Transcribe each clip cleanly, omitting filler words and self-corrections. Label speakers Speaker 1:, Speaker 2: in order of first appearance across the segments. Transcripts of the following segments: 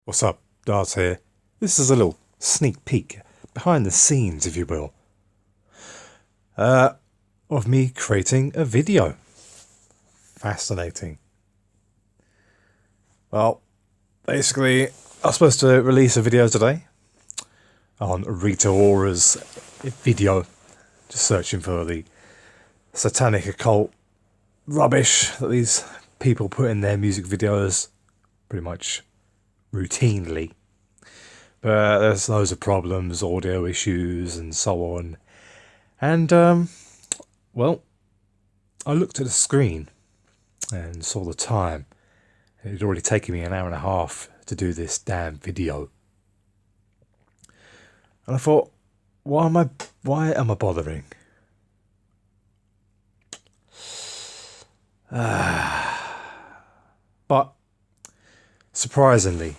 Speaker 1: What's up, Dart here. This is a little sneak peek, behind the scenes if you will, of me creating a video. Fascinating. Well, basically, I was supposed to release a video today on Rita Ora's video, just searching for the satanic occult rubbish that these people put in their music videos pretty much routinely. But there's loads of problems, audio issues and so on. And, well, I looked at the screen and saw the time. It had already taken me an hour and a half to do this damn video. And I thought, why am I bothering? But surprisingly,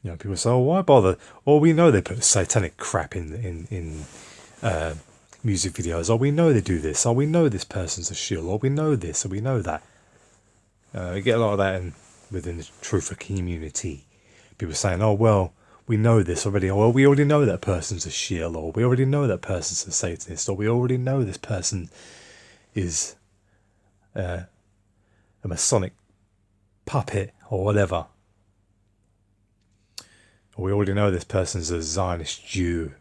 Speaker 1: people say, "Oh, why bother?" Or we know they put satanic crap in music videos. Or we know they do this. Or we know this person's a shill. Or we know this. Or we know that. We get a lot of that within the truther community. People saying, "Oh, well, we know this already." Or, "Well, we already know that person's a shill." Or, "We already know that person's a Satanist." Or, "We already know this person is a Masonic puppet." Or whatever. Or, "We already know this person's a Zionist Jew."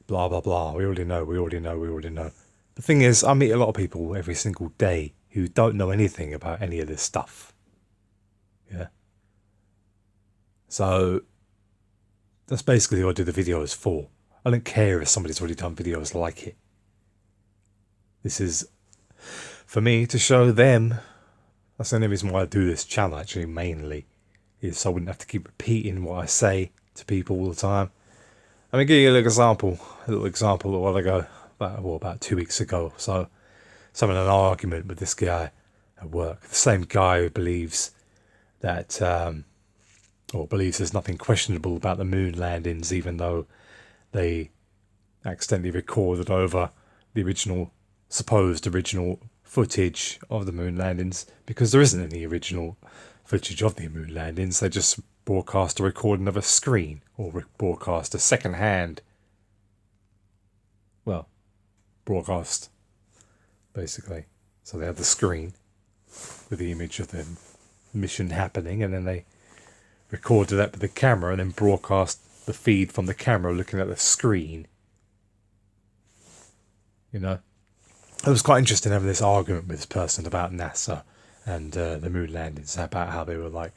Speaker 1: Blah, blah, blah. We already know. The thing is, I meet a lot of people every single day who don't know anything about any of this stuff. Yeah. So, that's basically what I do the videos for. I don't care if somebody's already done videos like it. This is for me to show them. That's the only reason why I do this channel, actually, mainly. Is so I wouldn't have to keep repeating what I say to people all the time. I'm going to give you a little example a while ago, about 2 weeks ago. So, having an argument with this guy at work. The same guy who believes that, believes there's nothing questionable about the moon landings, even though they accidentally recorded over the supposed original footage of the moon landings, because there isn't any original footage of the moon landings. They just broadcast a recording of a screen, or broadcast a second-hand, broadcast, basically. So they had the screen with the image of the mission happening, and then they recorded that with the camera, and then broadcast the feed from the camera looking at the screen. It was quite interesting having this argument with this person about NASA and the moon landings, about how they were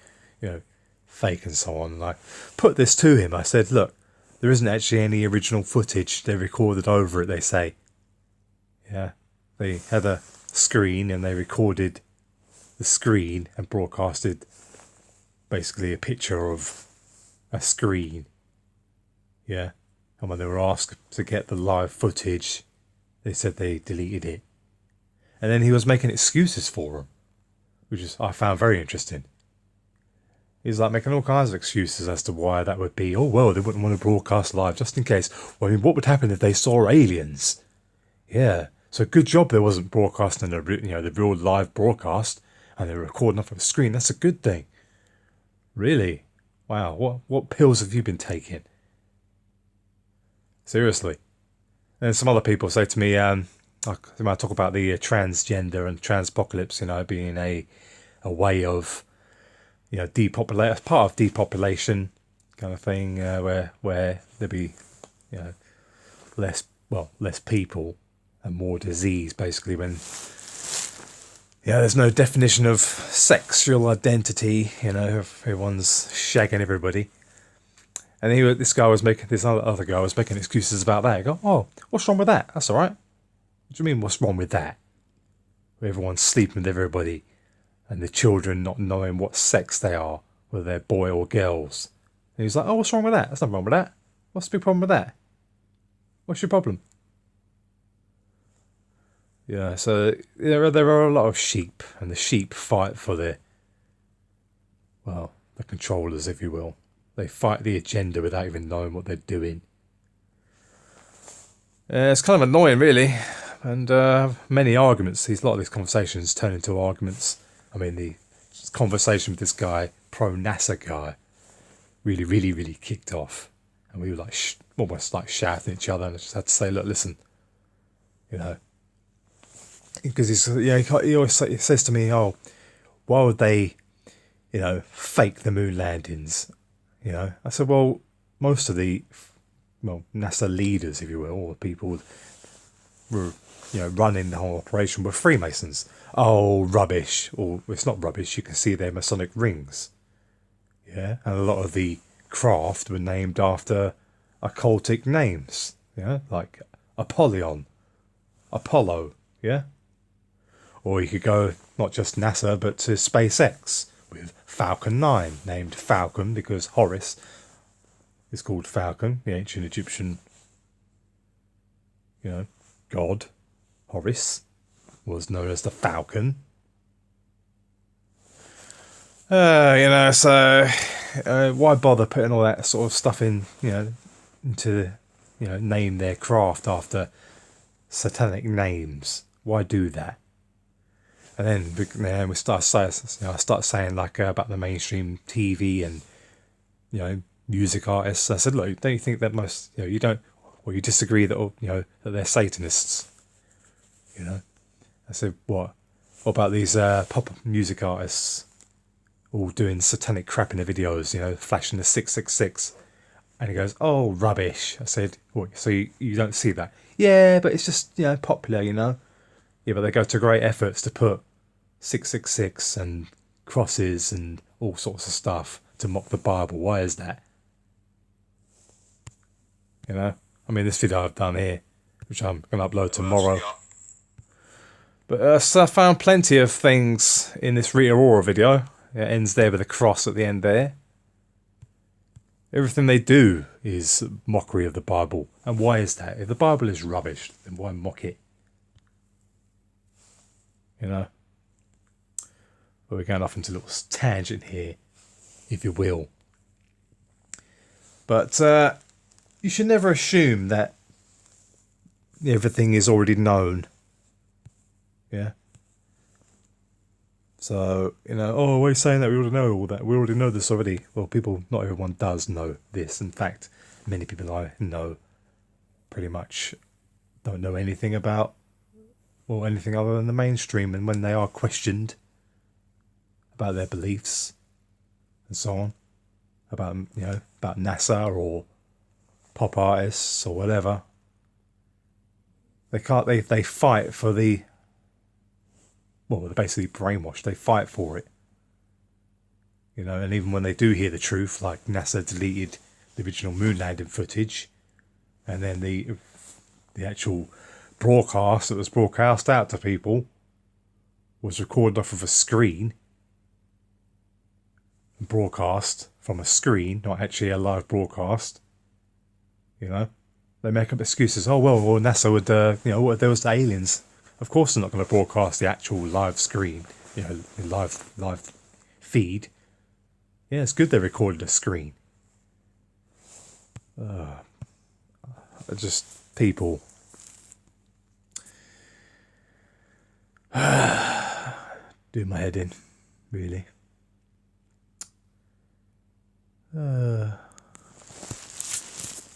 Speaker 1: fake and so on. And I put this to him. I said, "Look, there isn't actually any original footage. They recorded over it, they say. Yeah, they had a screen and they recorded the screen and broadcasted basically a picture of a screen. Yeah, and when they were asked to get the live footage, they said they deleted it. And then he was making excuses for them, which I found very interesting. He's making all kinds of excuses as to why that would be. Oh, well, they wouldn't want to broadcast live just in case. Well, I mean, what would happen if they saw aliens? Yeah, so good job there wasn't broadcasting the real live broadcast, and they were recording off of the screen. That's a good thing. Really? Wow, what pills have you been taking? Seriously. And some other people say to me, I talk about the transgender and transpocalypse, being a way of, depopulate, as part of depopulation kind of thing, where there be, less people and more disease, basically, when, there's no definition of sexual identity, everyone's shagging everybody. And this other guy was making excuses about that. I go, "Oh, what's wrong with that? That's all right." What do you mean, what's wrong with that? Everyone's sleeping with everybody, and the children not knowing what sex they are, whether they're boy or girls. And he's like, "Oh, what's wrong with that? There's nothing wrong with that. What's the big problem with that? What's your problem?" Yeah, so there are a lot of sheep, and the sheep fight for the controllers, if you will. They fight the agenda without even knowing what they're doing. It's kind of annoying, really. And many arguments. A lot of these conversations turn into arguments. I mean, the conversation with this guy, pro-NASA guy, really, really, really kicked off. And we were like almost like shouting at each other, and I just had to say, look, listen, you know, because he always he says to me, oh, why would they, fake the moon landings? I said, well, most of the, NASA leaders, if you will, or people were, running the whole operation were Freemasons. Oh, rubbish. Or it's not rubbish. You can see their Masonic rings. Yeah. And a lot of the craft were named after occultic names. Yeah. Like Apollyon, Apollo. Yeah. Or you could go not just NASA, but to SpaceX with Falcon 9, named Falcon because Horus is called Falcon, the ancient Egyptian, god. Horus was known as the Falcon. So why bother putting all that sort of stuff in, into, name their craft after satanic names? Why do that? And then we start saying like about the mainstream TV and music artists. I said, look, don't you think that most you don't, or you disagree that that they're Satanists? I said, what about these pop music artists all doing satanic crap in the videos? Flashing the 666. And he goes, oh, rubbish. I said, what? So you don't see that? Yeah, but it's just popular, Yeah, but they go to great efforts to put 666 and crosses and all sorts of stuff to mock the Bible. Why is that? I mean, this video I've done here, which I'm going to upload tomorrow. But so I found plenty of things in this Rita Ora video. It ends there with a cross at the end there. Everything they do is mockery of the Bible. And why is that? If the Bible is rubbish, then why mock it? But we're going off into a little tangent here, if you will. But you should never assume that everything is already known. Yeah. So, oh, we're saying that we already know all that. We already know this already. Well, not everyone does know this. In fact, many people I know pretty much don't know anything about, or anything other than the mainstream. And when they are questioned about their beliefs and so on, about NASA or pop artists or whatever, they fight for the, they're basically brainwashed. They fight for it. And even when they do hear the truth, like NASA deleted the original moon landing footage, and then the actual broadcast that was broadcast out to people was recorded off of a screen, broadcast from a screen, not actually a live broadcast. They make up excuses. Oh well, NASA would, what if there was the aliens? Of course, they're not going to broadcast the actual live screen, the live feed. Yeah, it's good they recorded a screen. Just people. Do my head in, really.